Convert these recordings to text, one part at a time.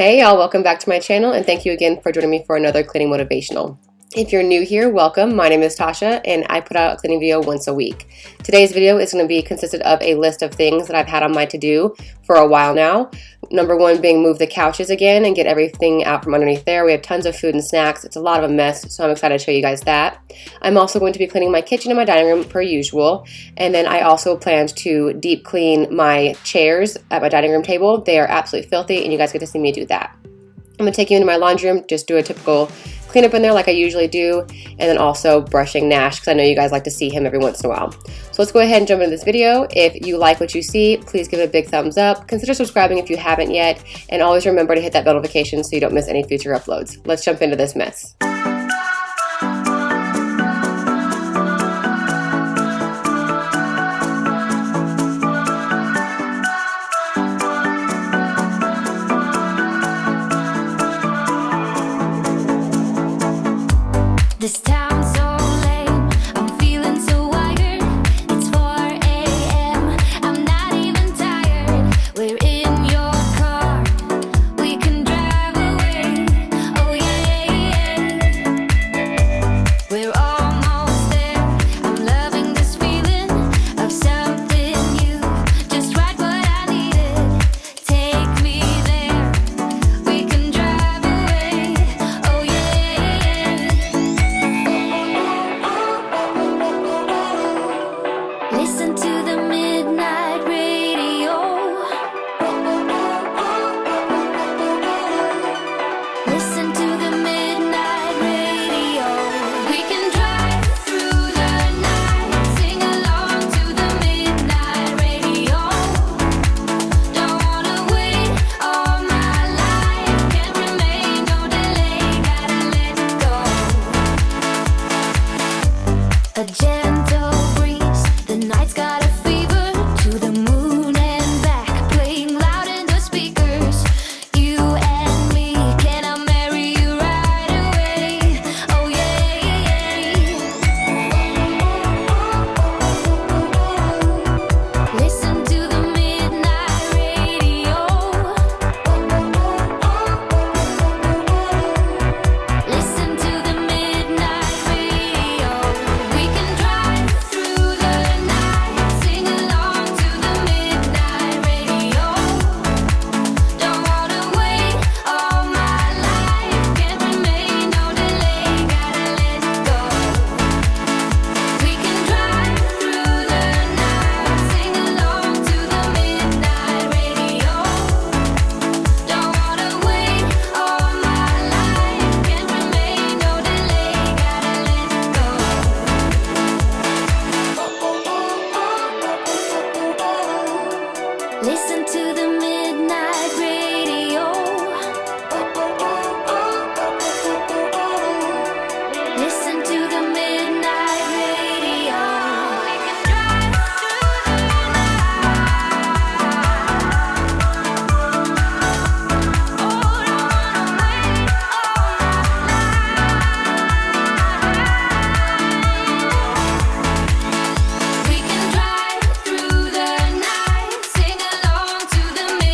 Hey y'all, welcome back to my channel and thank you again for joining me for another cleaning motivational. If you're new here, welcome. My name is Tasha and I put out a cleaning video once a week. Today's video is going to be consisted of a list of things that I've had on my to-do for a while now. Number one being move the couches again and get everything out from underneath there. We have tons of food and snacks. It's a lot of a mess, so I'm excited to show you guys that. I'm also going to be cleaning my kitchen and my dining room per usual. And then I also planned to deep clean my chairs at my dining room table. They are absolutely filthy and you guys get to see me do that. I'm going to take you into my laundry room, just do a typical cleanup in there like I usually do, and then also brushing Nash because I know you guys like to see him every once in a while. So let's go ahead and jump into this video. If you like what you see, please give it a big thumbs up. Consider subscribing if you haven't yet, and always remember to hit that bell notification so you don't miss any future uploads. Let's jump into this mess. This town's so lame, I'm feeling so wired. It's 4 a.m., I'm not even tired. We're in your car, we can drive away. Oh yeah, we're almost there. I'm loving this feeling of something new. Just right what I needed. Take me there, we can drive away. Oh yeah. Listen to the midnight radio. Listen to the midnight radio. We can drive through the night, sing along to the midnight radio. Don't wanna wait all my life, can't remain, no delay, gotta let go. A gentle breeze, the night's got a fever, to the moon and back, playing loud in the speakers. You and me, can I marry you right away? Oh yeah. Listen to the midnight radio. Listen to the midnight radio. We can drive through the night, sing along to the midnight radio. Don't wanna wait all my life, can't remain, no delay, gotta let go. We can drive through the night, sing along to the midnight radio. Don't wanna wait all my life, can't remain, no delay, gotta let go. Listen to the midnight radio. Listen to the midnight radio. We can drive through the night. Oh, don't wanna wait all my life. We can drive through the night, sing along to the midnight radio.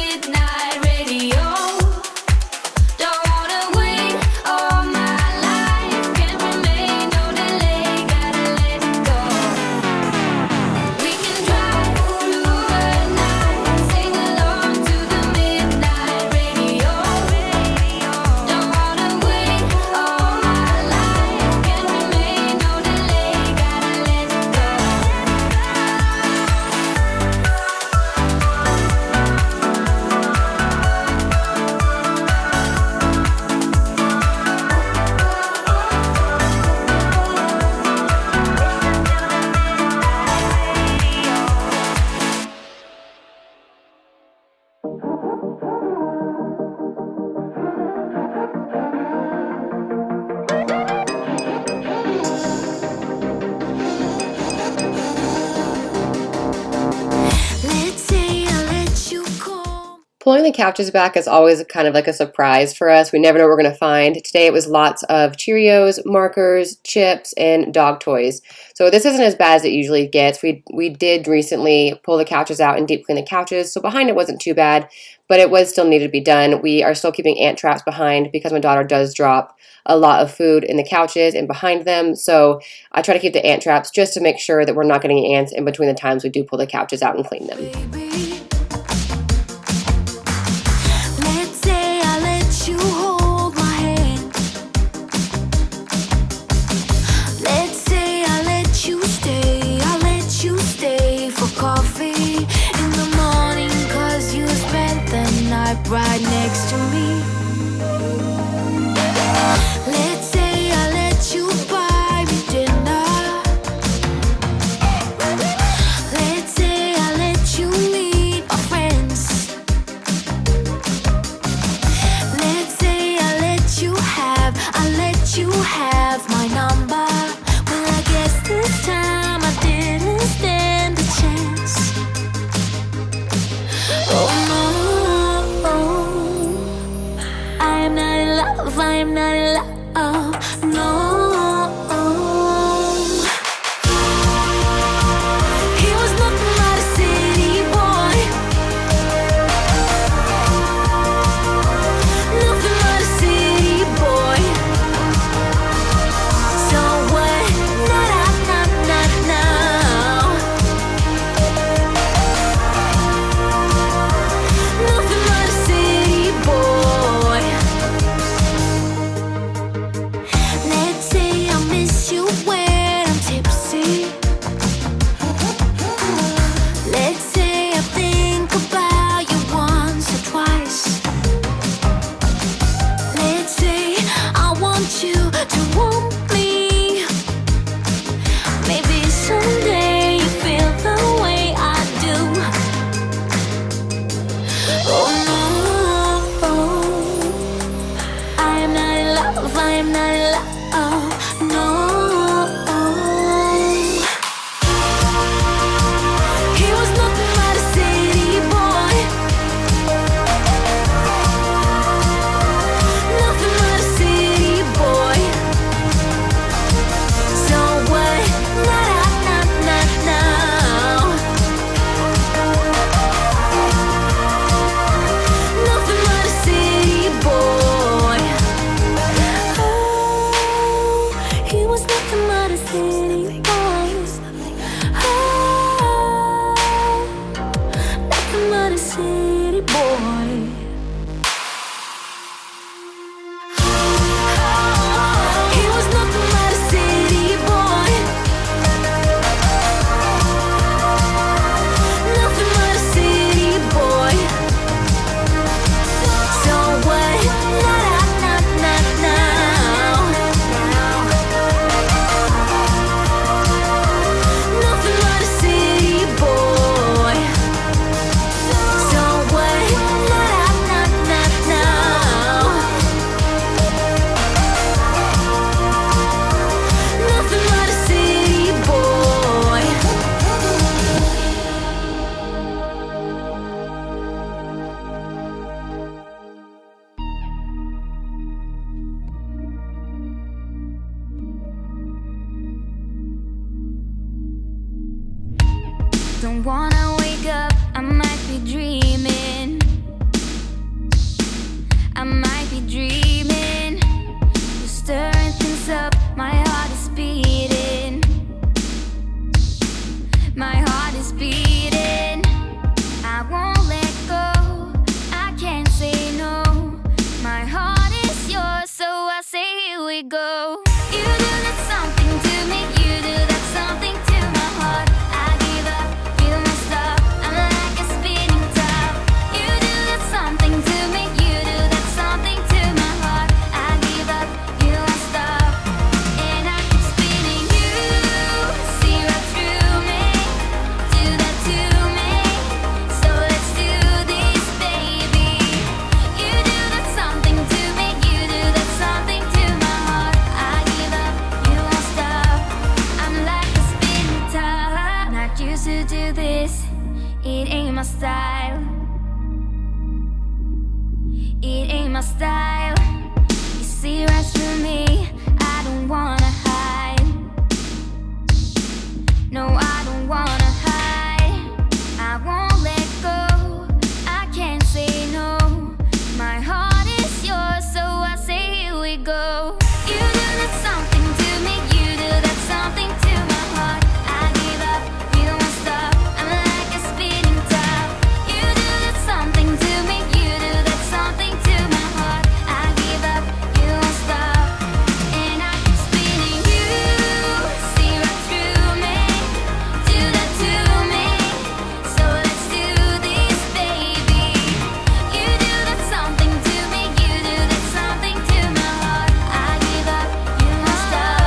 Pulling the couches back is always kind of like a surprise for us. We never know what we're going to find. Today it was lots of Cheerios, markers, chips, and dog toys. So this isn't as bad as it usually gets. We did recently pull the couches out and deep clean the couches, so behind it wasn't too bad, but it was still needed to be done. We are still keeping ant traps behind because my daughter does drop a lot of food in the couches and behind them. So I try to keep the ant traps just to make sure that we're not getting ants in between the times we do pull the couches out and clean them. Let's say I let you hold my hand. Let's say I let you stay for coffee in the morning, 'cause you spent the night right next to me. Let's say I let you buy me dinner. Let's say I let you meet my friends. Let's say I let you have my number. Well, I guess this time I didn't stand a chance. Oh no, I am not in love, I am not in love, no. He was nothing but a city boy. Nothing but a city boy. So what? Now. Nothing but a city boy. Let's say I miss you when I'm tipsy. Let's say I think about you once or twice. Let's say I want you to want me. Maybe someday you feel the way I do. Oh no, I am not in love, I am not in love, no. He was nothing but a city boy. Nothing but a city boy. So what? Now. Nothing but a city boy. Oh, he was nothing but a city boy. Oh, nothing but a city boy. He was nothing but a city boy. Nothing but a city boy. So what? Now. Nothing but a city boy. So what? Now. Nothing but a city boy. Don't wanna wake up, I might be dreaming. I might be dreaming. You're stirring things up, my heart is beating. My heart is beating. I won't let go, I can't say no. My heart is yours, so I say here we go. You do that something to me, you do that something to my heart. I give up, you must stop, I'm like a spinning top. my style. You see right through me, I don't wanna hide. No, I don't wanna hide. I won't let go, I can't say no. My heart is yours, so I say here we go. You do that something to me, you do that something to my heart. I give up, you won't stop, I'm like a spinning top. You do that something to me, you do that something to my heart. I give up, you won't stop, and I keep spinning. You see right through me, do that to me, so let's do this, baby. You do that something to me, you do that something to my heart. I give up, you won't stop,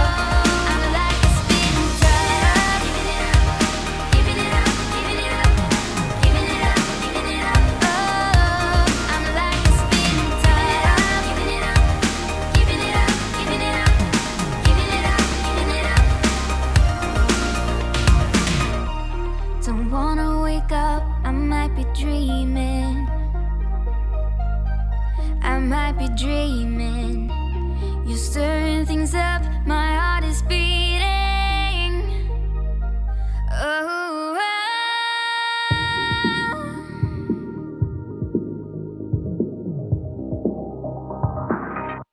I'm like a spinning top. Giving it up, giving it up, giving it up, giving it up, giving it up. Oh, I'm like a spinning top. Giving it up, giving it up, giving it up, giving it up, giving it up. Don't wanna wake up, I might be dreaming. I might be dreaming. You're stirring things up, my heart is beating. Oh,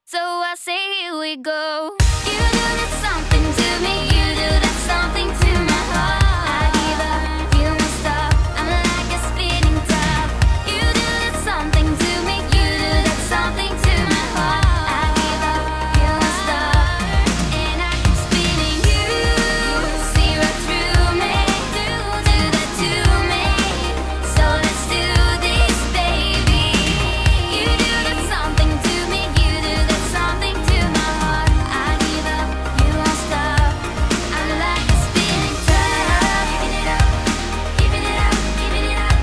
so I say here we go. You do that something to me, you do that something to my heart. I give up, you won't stop, I'm like a spinning top. You do that something to me, you do that something to my heart. I give up, you won't stop, and I keep spinning. You see right through me, do that to me, so let's do this, baby. You do that something to me, you do that something to my heart. I give up, you won't stop, I'm like a spinning top. Giving it up, giving it up, giving it up,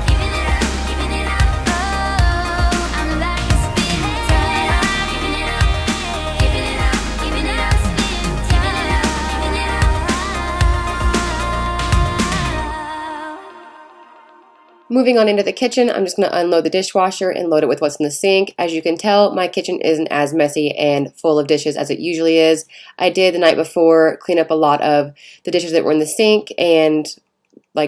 giving it up, giving it up. Oh, I'm like a spinning top. Giving it up, giving it up, giving it up, spinning top. Giving it up, giving it up. Moving on into the kitchen, I'm just going to unload the dishwasher and load it with what's in the sink. As you can tell, my kitchen isn't as messy and full of dishes as it usually is. I did the night before clean up a lot of the dishes that were in the sink and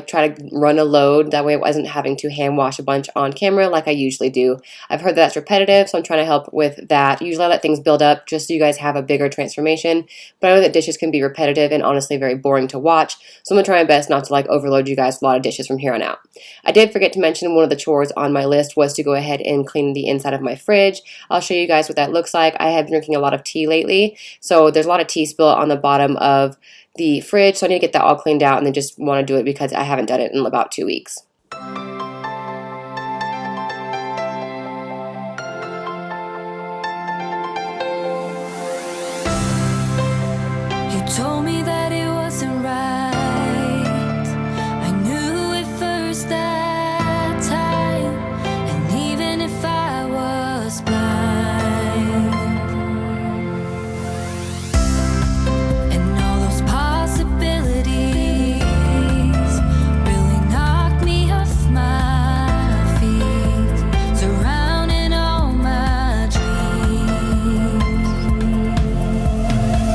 try to run a load. That way I wasn't having to hand wash a bunch on camera like I usually do. I've heard that that's repetitive, so I'm trying to help with that. Usually I let things build up just so you guys have a bigger transformation, but I know that dishes can be repetitive and honestly very boring to watch, so I'm going to try my best not to overload you guys with a lot of dishes from here on out. I did forget to mention one of the chores on my list was to go ahead and clean the inside of my fridge. I'll show you guys what that looks like. I have been drinking a lot of tea lately, so there's a lot of tea spill on the bottom of the fridge, so I need to get that all cleaned out, and then just want to do it because I haven't done it in about 2 weeks. You told me that it wasn't right. I knew it first that time, and even if I was blind, and all those possibilities really knocked me off my feet, surrounding all my dreams.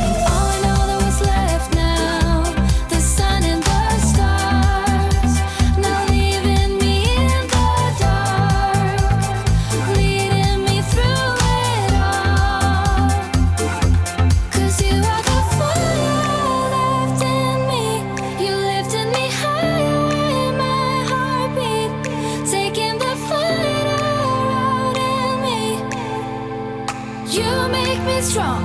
And all I know that was left now, the sun and the stars, now leaving me in the dark, leading me through it all. 'Cause you are the fire left in me, you lifted me higher in my heartbeat, taking the fight out in me. You make me strong,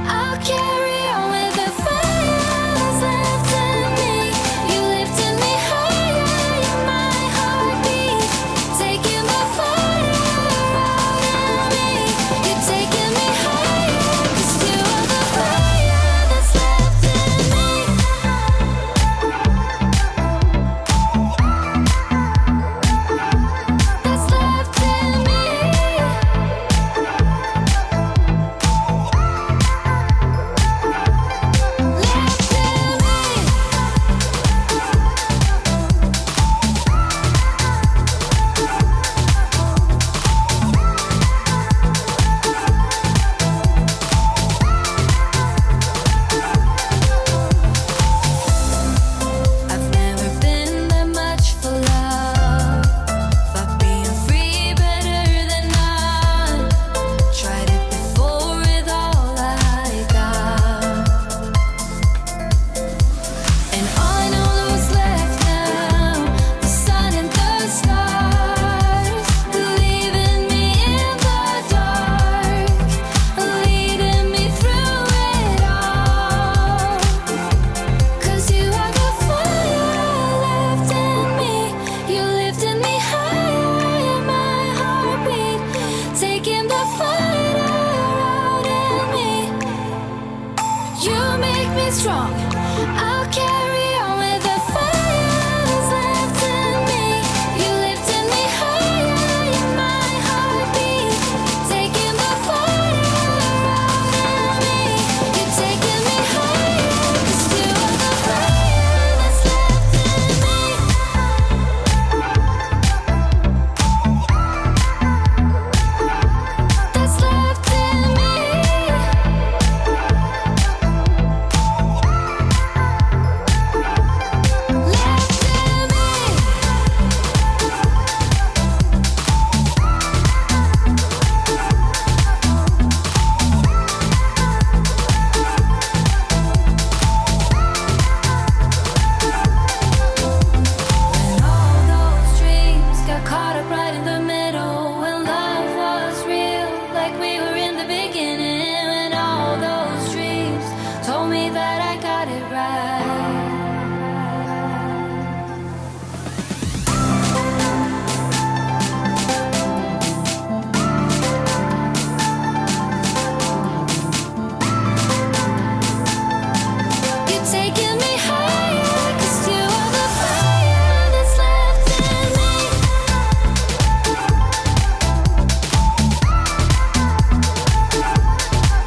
I'll carry on with the fire that's left in me. You lifted me higher in my heartbeat, taking the fight out in me. You're taking me higher, 'cause you are the fire that's left in me. That's left in me. stay strong. I'll carry on with the fire that's left in me. You lifted me higher in my heartbeat. Taking the fire out of me. You're taking me higher, 'cause you are the fire that's left in me. That's left in me. When all those dreams got caught up right in the middle, when love was real, like we were in the beginning, when all those dreams told me that I got it right. You're taking me higher, 'cause you are the fire that's left in me.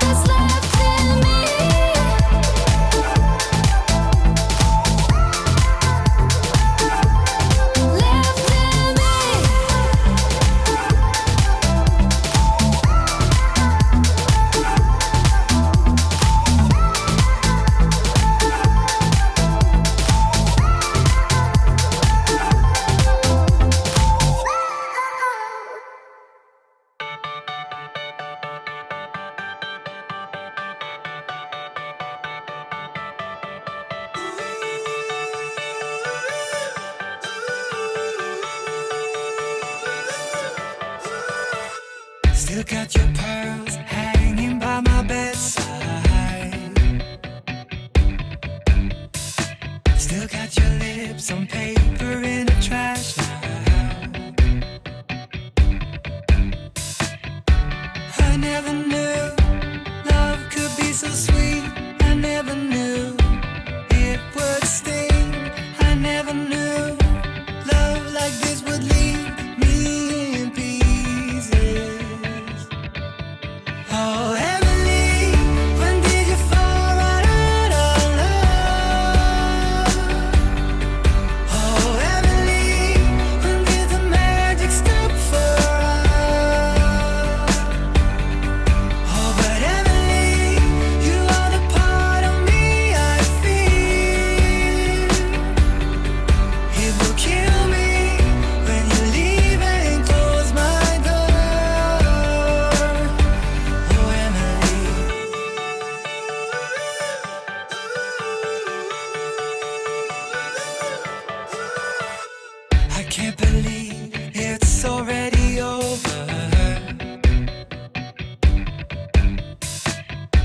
That's left in me. Left in me. Still got your pearls hanging by my bedside. Still got your lips on paper in a trash now. I never knew love could be so sweet. I never knew it would sting. I never knew love like this would leave me in pieces. Oh, Emily, when did you fall right out of love? Oh, Emily, when did the magic stop for us? Oh, but Emily, you are the part of me I feel. It will kill me when you leave and close my door. Oh, Emily. I can't believe it's already over.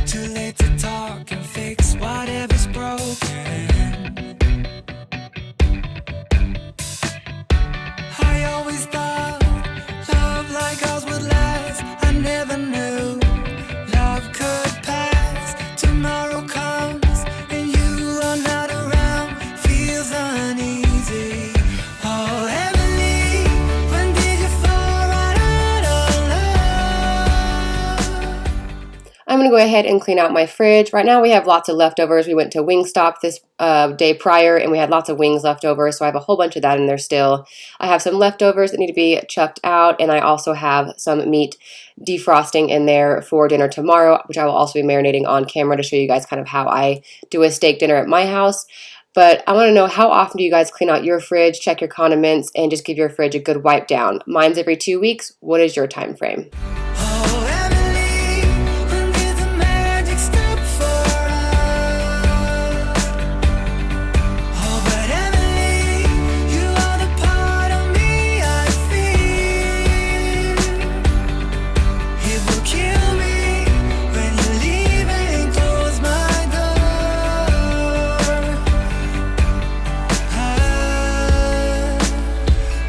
Too late to talk and fix whatever's broken. I always thought love like ours would last. I never knew love could pass. Tomorrow comes and you are not around. Feels uneasy. Oh, Emily, when did you fall right out of love? I'm gonna go ahead and clean out my fridge. Right now we have lots of leftovers. We went to Wingstop this day prior and we had lots of wings left over, so I have a whole bunch of that in there still. I have some leftovers that need to be chucked out, and I also have some meat defrosting in there for dinner tomorrow, which I will also be marinating on camera to show you guys kind of how I do a steak dinner at my house. But I want to know, how often do you guys clean out your fridge, check your condiments, and just give your fridge a good wipe down? Mine's every 2 weeks. What is your time frame? Oh, Emily, when did the magic stop for us? Oh, but Emily, you are the part of me I feel. It will kill me when you leave and close my door.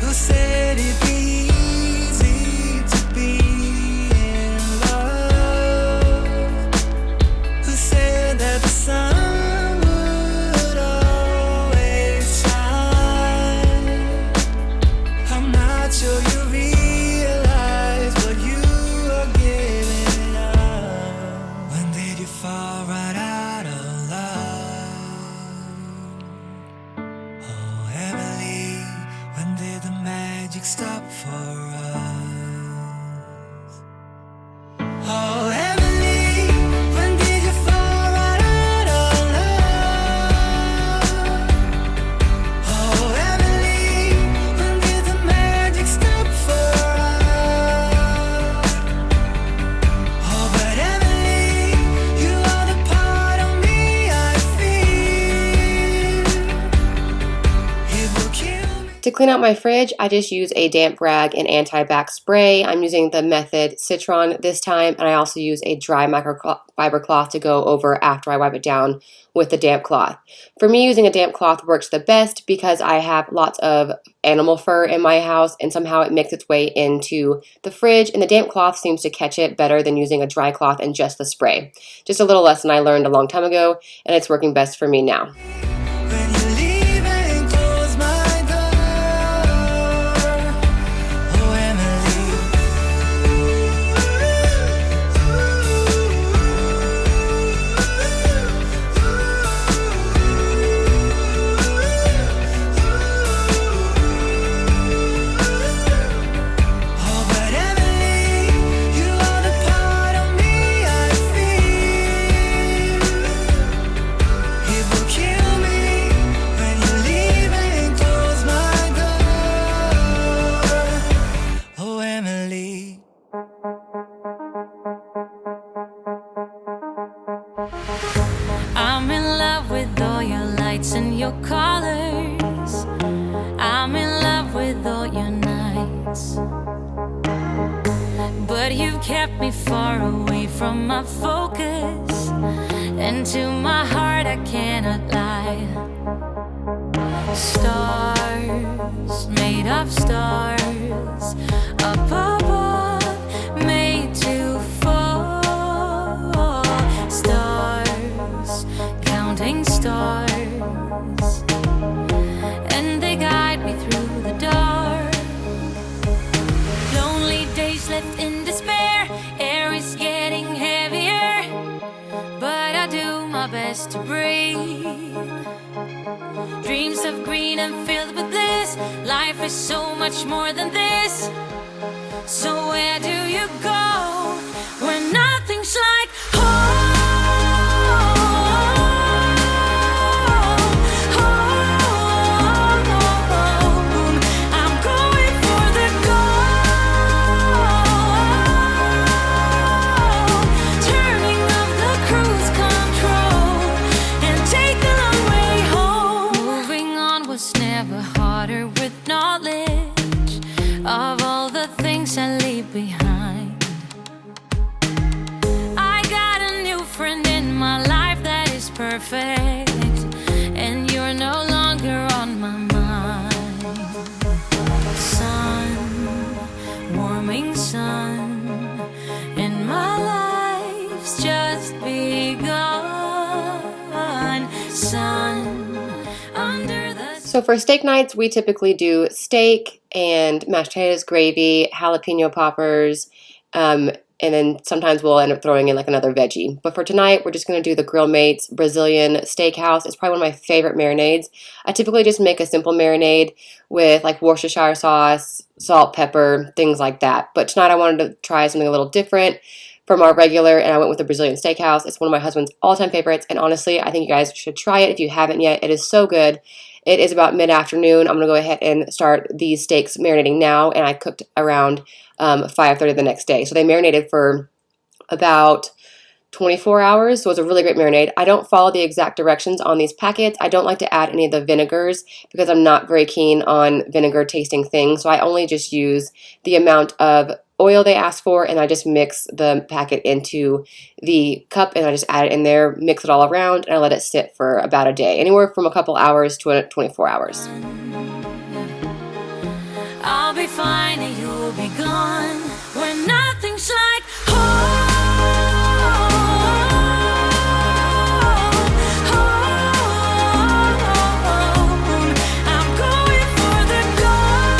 Who said it'd be easy to be till you realize what you are giving up. When did you fall right out of love? Oh, Emily, when did the magic stop for us? Oh, Emily, when did you fall right out of love? Oh, Emily, when did the magic stop for us? Oh, but Emily, you are the part of me I feel. It will kill me. To clean out my fridge, I just use a damp rag and AntiBac spray. I'm using the method Citron this time, and I also use a dry microfiber cloth to go over after I wipe it down with the damp cloth. For me, using a damp cloth works the best because I have lots of animal fur in my house, and somehow it makes its way into the fridge, and the damp cloth seems to catch it better than using a dry cloth and just the spray. Just a little lesson I learned a long time ago, and it's working best for me now. When you leave and close my door, oh Emily. Oh, but Emily, you are the part of me I feel. It will kill me when you leave and close my door. Oh, Emily. I'm in love with all your lights and your colors. I'm in love with all your nights. But you've kept me far away from my focus, and to my heart I cannot lie. Stars, made of stars, up above, made to fall. Stars, counting stars, and they guide me through the dark. Lonely days left in despair, air is getting heavier, but I do my best to breathe. Dreams of green and filled with bliss, life is so much more than this. So where do you go when nothing's like home? I'm going for the gold, turning off the cruise control and take the long way home. Moving on was never harder with knowledge of all the things I leave behind. I got a new friend in my life that is perfect, and you're no longer on my mind. Sun, warming sun, and my life's just begun. Sun, under the So for steak nights, we typically do steak and mashed potatoes, gravy, jalapeno poppers, and then sometimes we'll end up throwing in like another veggie. But for tonight, we're just going to do the Grill Mates Brazilian Steakhouse. It's probably one of my favorite marinades. I typically just make a simple marinade with like Worcestershire sauce, salt, pepper, things like that. But tonight I wanted to try something a little different from our regular, and I went with the Brazilian Steakhouse. It's one of my husband's all-time favorites, and honestly, I think you guys should try it if you haven't yet. It is so good. It is about mid-afternoon. I'm going to go ahead and start these steaks marinating now, and I cooked around 5:30 the next day. So they marinated for about 24 hours, so it's a really great marinade. I don't follow the exact directions on these packets. I don't like to add any of the vinegars because I'm not very keen on vinegar tasting things, so I only just use the amount of oil they ask for, and I just mix the packet into the cup, and I just add it in there, mix it all around, and I let it sit for about a day, anywhere from a couple hours to 24 hours. I'll be fine and you'll be gone when nothing's like home. I'm going for the gold,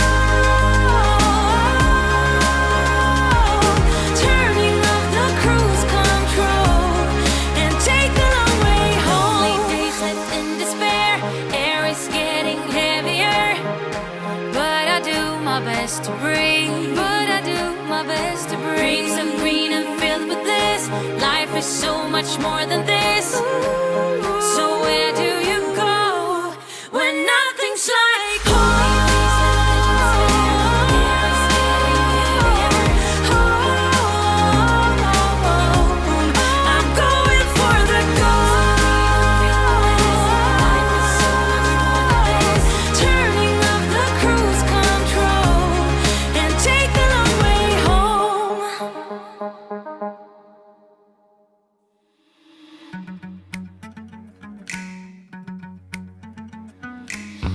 Life is so much more than this. So where do you go when nothing's like home? I'm going for the gold. Turning off the cruise control and take the long way home.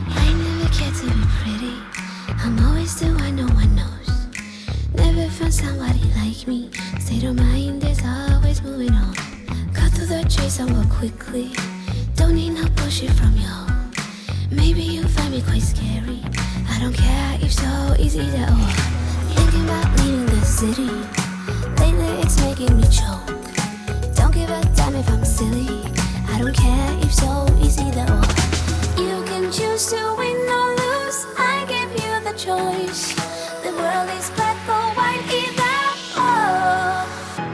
I never cared to be pretty. I'm always the one no one knows. Never found somebody like me. State of mind is always moving on. Cut through the chase somewhat quickly. Don't need no bullshit from y'all. Maybe you find me quite scary. I don't care if so easy either or. Thinking about leaving the city. Lately it's making me choke. Don't give a damn if I'm silly. I don't care if so easy either or. You can choose to win or lose. I give you the choice. The world is black or white, either or.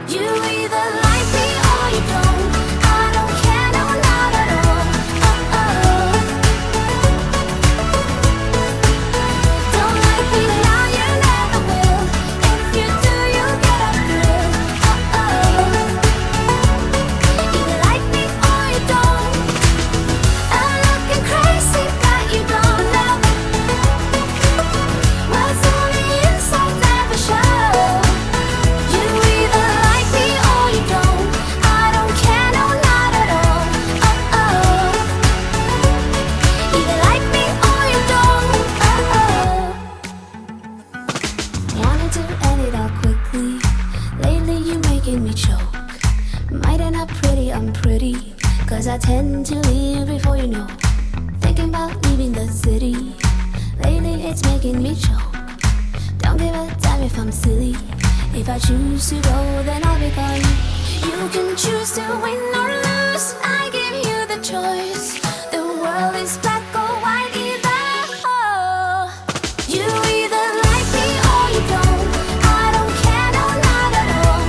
You either like me or you don't. I don't care, no, not at all. Don't like me now, you never will. If you do, you'll get a thrill. Either like me or you don't. I'm looking crazy, but you don't know what's on the inside, never show. You either like me or you don't. I don't care, no, not at all. Either like me or you don't. Wanted to end it all quickly. Lately you making me choke. Might end up pretty unpretty, cause I tend to leave before you know. Thinking about leaving the city. Lately it's making me choke. Don't give a damn if I'm silly. If I choose to go, then I'll be gone. You can choose to win or lose. I give you the choice. The world is black or white, either or. You either like me or you don't. I don't care, no, not at all.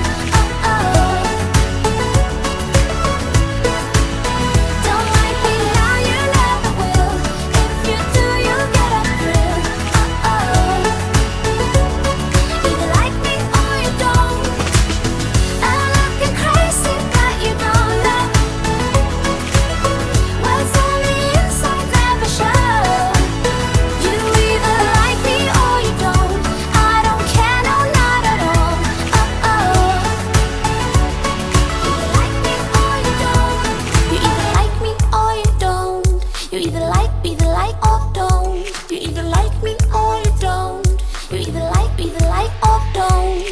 Don't like me now, you never will. If you do, you'll get a thrill. Either like me or you don't. I'm looking crazy, but you don't know what's on the inside, never show. You either like me or you don't. I don't care, no, not at all. You either like me or you don't. You either like or don't. You either like me or you don't. You either like or don't.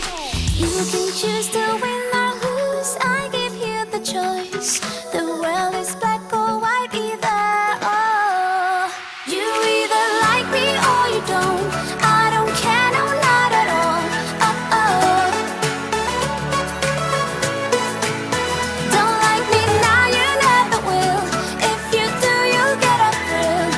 You can choose to win or lose. I give you the choice. The world is black or white, either or. You either like me or you don't. I don't care, no, not at all. Don't like me now, you never will. If you do, you'll get a thrill.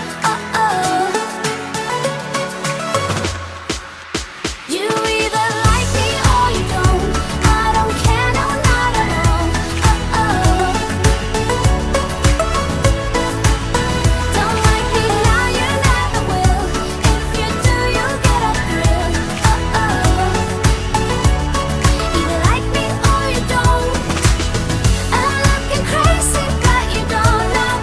You either like me or you don't. I don't care, no, not at all. Don't like me now, you never will. If you do, you'll get a thrill. Either like me or you don't. I'm looking crazy, but you don't know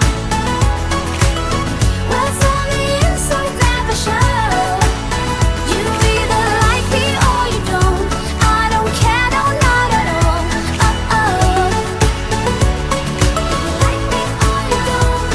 what's on the inside, never show. You either like me or you don't. I don't care, no, not at all. Like me or you don't.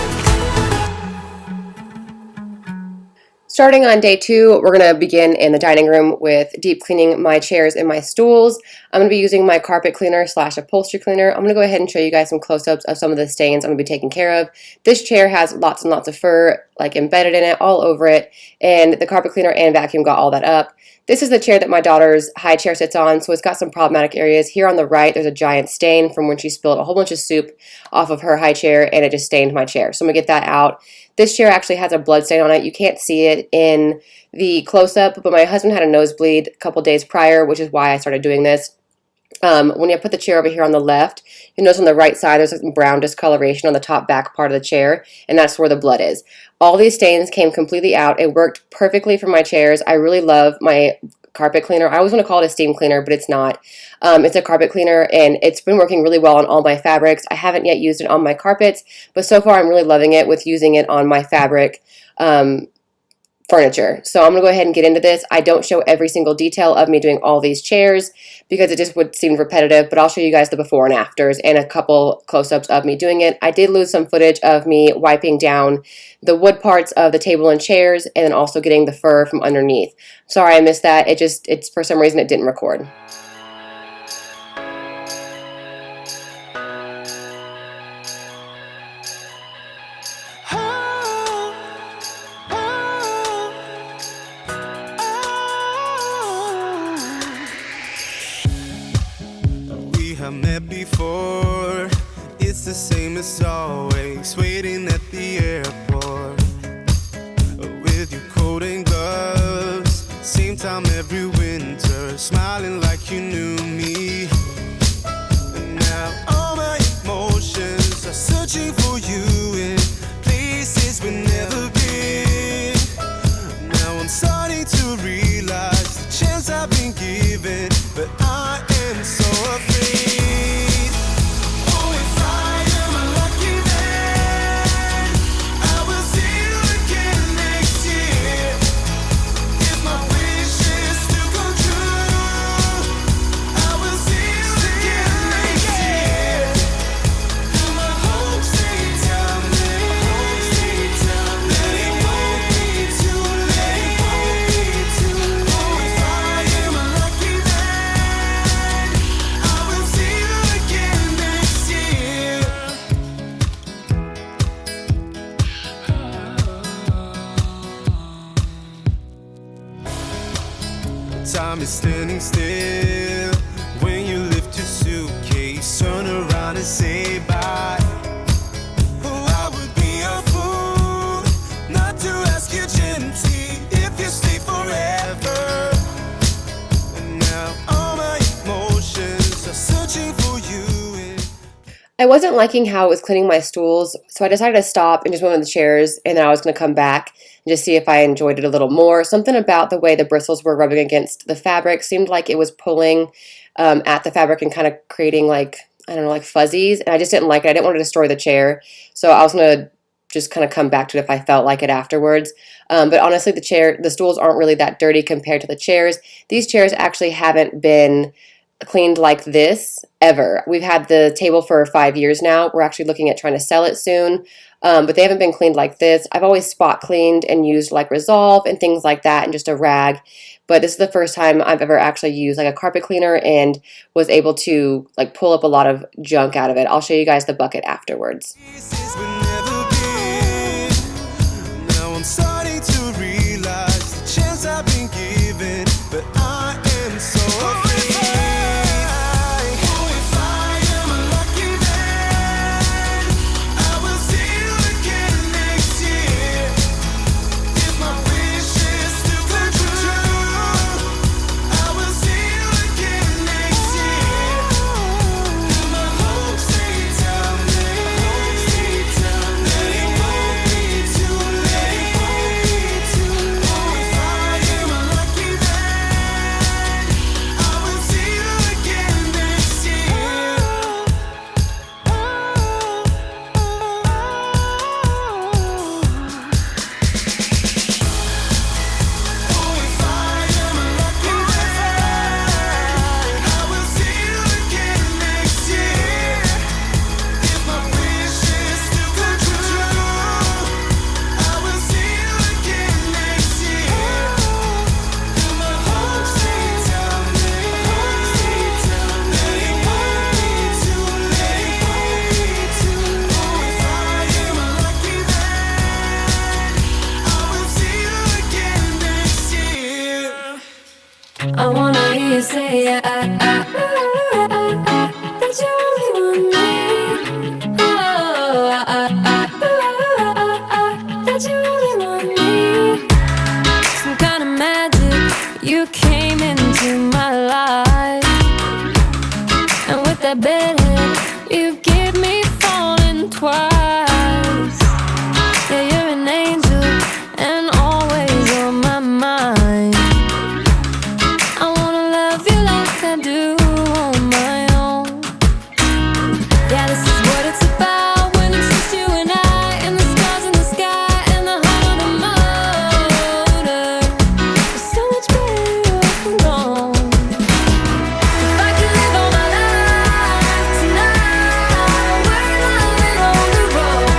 Starting on day 2, we're going to begin in the dining room with deep cleaning my chairs and my stools. I'm going to be using my carpet cleaner / upholstery cleaner. I'm going to go ahead and show you guys some close-ups of some of the stains I'm going to be taking care of. This chair has lots and lots of fur like embedded in it, all over it, and the carpet cleaner and vacuum got all that up. This is the chair that my daughter's high chair sits on, so it's got some problematic areas. Here on the right, there's a giant stain from when she spilled a whole bunch of soup off of her high chair, and it just stained my chair. So I'm going to get that out. This chair actually has a blood stain on it. You can't see it in the close-up, but my husband had a nosebleed a couple days prior, which is why I started doing this. When you put the chair over here on the left, you'll notice on the right side there's some brown discoloration on the top back part of the chair, and that's where the blood is. All these stains came completely out. It worked perfectly for my chairs. I really love my carpet cleaner. I always want to call it a steam cleaner, but it's not. It's a carpet cleaner, and it's been working really well on all my fabrics. I haven't yet used it on my carpets, but so far I'm really loving it with using it on my fabric furniture. So I'm going to go ahead and get into this. I don't show every single detail of me doing all these chairs because it just would seem repetitive, but I'll show you guys the before and afters and a couple close-ups of me doing it. I did lose some footage of me wiping down the wood parts of the table and chairs and then also getting the fur from underneath. Sorry I missed that. It's for some reason it didn't record. Have met before. It's the same as always, waiting at the airport with your coat and gloves. Same time every winter, smiling like you knew me. And now all my emotions are searching for you in places we've never been. Now I'm starting to realize the chance I've been given, but I am so afraid. Time is standing still when you lift your suitcase, turn around and say bye. Oh, I would be a fool not to ask you gently if you stay forever. And now all my emotions are searching for you. I wasn't liking how it was cleaning my stools, so I decided to stop and just move on the chairs, and then I was going to come back and just see if I enjoyed it a little more. Something about the way the bristles were rubbing against the fabric seemed like it was pulling at the fabric and kind of creating like, I don't know, like fuzzies, and I just didn't like it. I didn't want to destroy the chair, so I was going to just kind of come back to it if I felt like it afterwards. But honestly, the stools aren't really that dirty compared to the chairs. These chairs actually haven't been cleaned like this ever. We've had the table for 5 years now. We're actually looking at trying to sell it soon, but they haven't been cleaned like this. I've always spot cleaned and used like Resolve and things like that and just a rag, but this is the first time I've ever actually used like a carpet cleaner and was able to like pull up a lot of junk out of it. I'll show you guys the bucket afterwards. Now I'm starting to realize the chance I've been given, but I am so afraid. I wanna hear you say that you only want me. That you only want me. Some kind of magic, you came into my life. that bedhead. You keep me falling twice. Yeah, you're an angel and always on my mind. I wanna love you like I do on my own. Yeah, this is what it's about when it's just you and I, and the stars in the sky and the heart on the motor. It's so much better off alone. If I could live all my life tonight, we're loving on the road.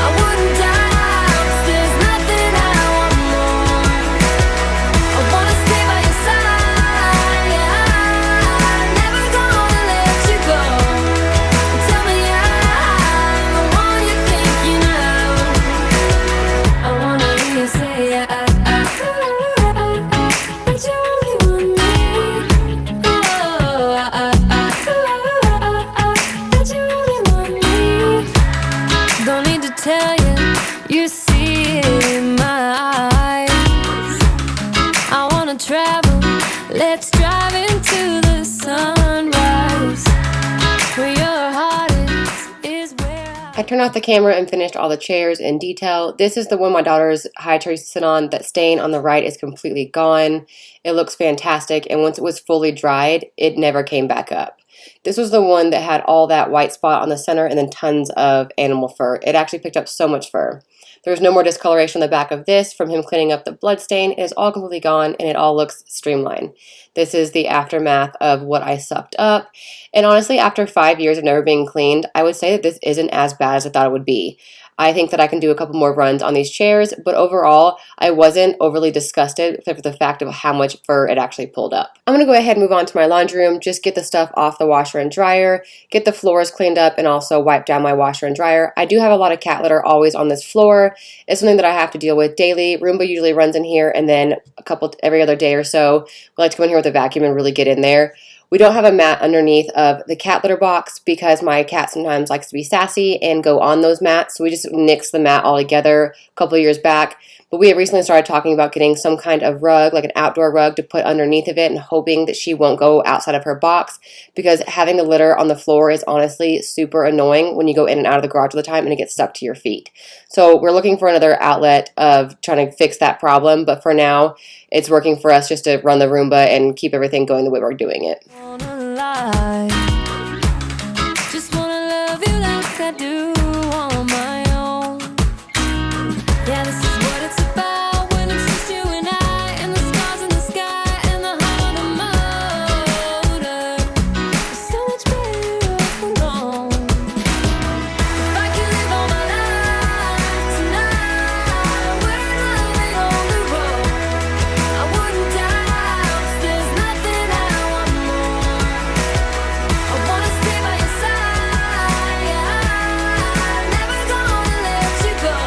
I wouldn't die, 'cause there's nothing I want more. I wanna stay by your side, yeah, I'm never gonna let you go. Tell me I'm the one you're thinking of. I wanna hear you say that you only want me. Oh, that you only want me. Don't need to tell you, you see it in my eyes. I wanna travel, let's drive into the sunrise. Where your heart is where I turned off the camera and finished all the chairs in detail. This is the one my daughter's high chair used to sit on. That stain on the right is completely gone. It looks fantastic, and once it was fully dried, it never came back up. This was the one that had all that white spot on the center and then tons of animal fur. It actually picked up so much fur. There's no more discoloration on the back of this from him cleaning up the blood stain. It is all completely gone, and it all looks streamlined. This is the aftermath of what I sucked up. And honestly, after 5 years of never being cleaned, I would say that this isn't as bad as I thought it would be. I think that I can do a couple more runs on these chairs, but overall, I wasn't overly disgusted except for the fact of how much fur it actually pulled up. I'm going to go ahead and move on to my laundry room, just get the stuff off the washer and dryer, get the floors cleaned up, and also wipe down my washer and dryer. I do have a lot of cat litter always on this floor. It's something that I have to deal with daily. Roomba usually runs in here, and then every other day or so, we like to go in here with a vacuum and really get in there. We don't have a mat underneath of the cat litter box because my cat sometimes likes to be sassy and go on those mats. So we just nixed the mat all together a couple of years back. But we have recently started talking about getting some kind of rug, like an outdoor rug, to put underneath of it and hoping that she won't go outside of her box, because having the litter on the floor is honestly super annoying when you go in and out of the garage all the time and it gets stuck to your feet. So we're looking for another outlet of trying to fix that problem. But for now, it's working for us just to run the Roomba and keep everything going the way we're doing it. wanna lie. Just wanna love you like I do on my own. Yeah, this is what it's about when it's just you and I, and the stars in the sky and the heart on the motor. It's so much better off alone. If I could live all my life tonight, we're loving on the road. I wouldn't die, 'cause there's nothing I want more. I wanna stay by your side, yeah, I'm never gonna let you go.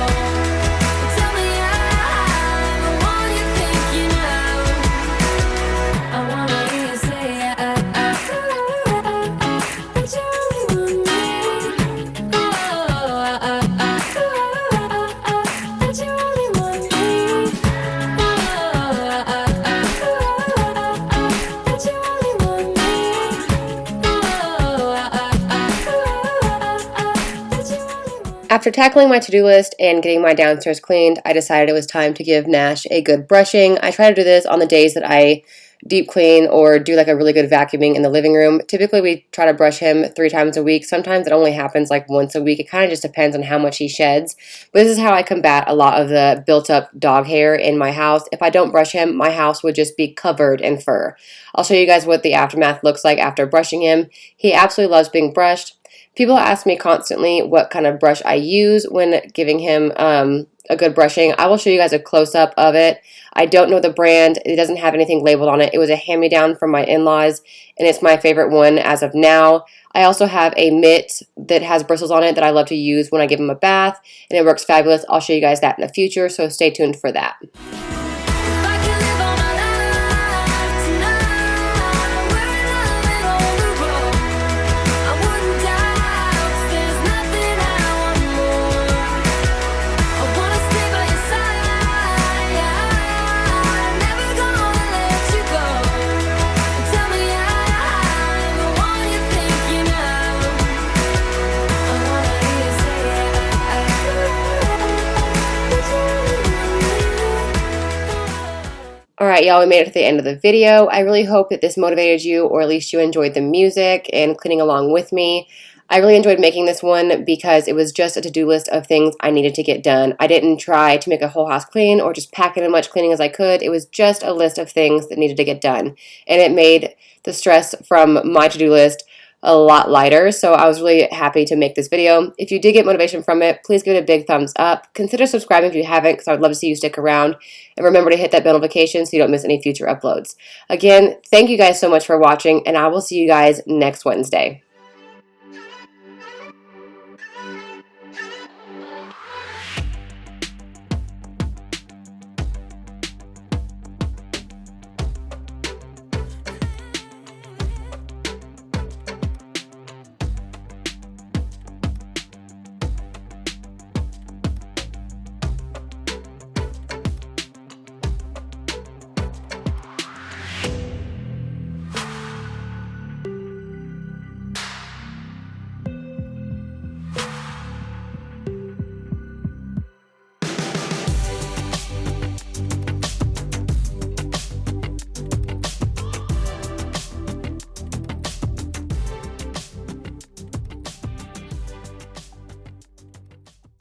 Tell me I'm the one you're thinking of. I wanna hear you say that you only want me. Oh, that you only want me. That you only want me. That you only want. After tackling my to-do list and getting my downstairs cleaned, I decided it was time to give Nash a good brushing. I try to do this on the days that I deep clean or do like a really good vacuuming in the living room. Typically, we try to brush him 3 times a week. Sometimes it only happens like once a week. It kind of just depends on how much he sheds. But this is how I combat a lot of the built-up dog hair in my house. If I don't brush him, my house would just be covered in fur. I'll show you guys what the aftermath looks like after brushing him. He absolutely loves being brushed. People ask me constantly what kind of brush I use when giving him a good brushing. I will show you guys a close-up of it. I don't know the brand. It doesn't have anything labeled on it. It was a hand-me-down from my in-laws, and it's my favorite one as of now. I also have a mitt that has bristles on it that I love to use when I give him a bath, and it works fabulous. I'll show you guys that in the future, so stay tuned for that. If I could live all my life tonight, we're loving on the road. I wouldn't die, 'cause there's nothing I want more. I wanna stay by your side, yeah, I'm never gonna let you go. Tell me I'm the one you're thinking Alright, y'all, we made it to the end of the video. I really hope that this motivated you, or at least you enjoyed the music and cleaning along with me. I really enjoyed making this one because it was just a to-do list of things I needed to get done. I didn't try to make a whole house clean or just pack in as much cleaning as I could. It was just a list of things that needed to get done. And it made the stress from my to-do list a lot lighter, so I was really happy to make this video. If you did get motivation from it, please give it a big thumbs up. Consider subscribing if you haven't, because I would love to see you stick around. And remember to hit that bell notification so you don't miss any future uploads. Again, thank you guys so much for watching, and I will see you guys next Wednesday.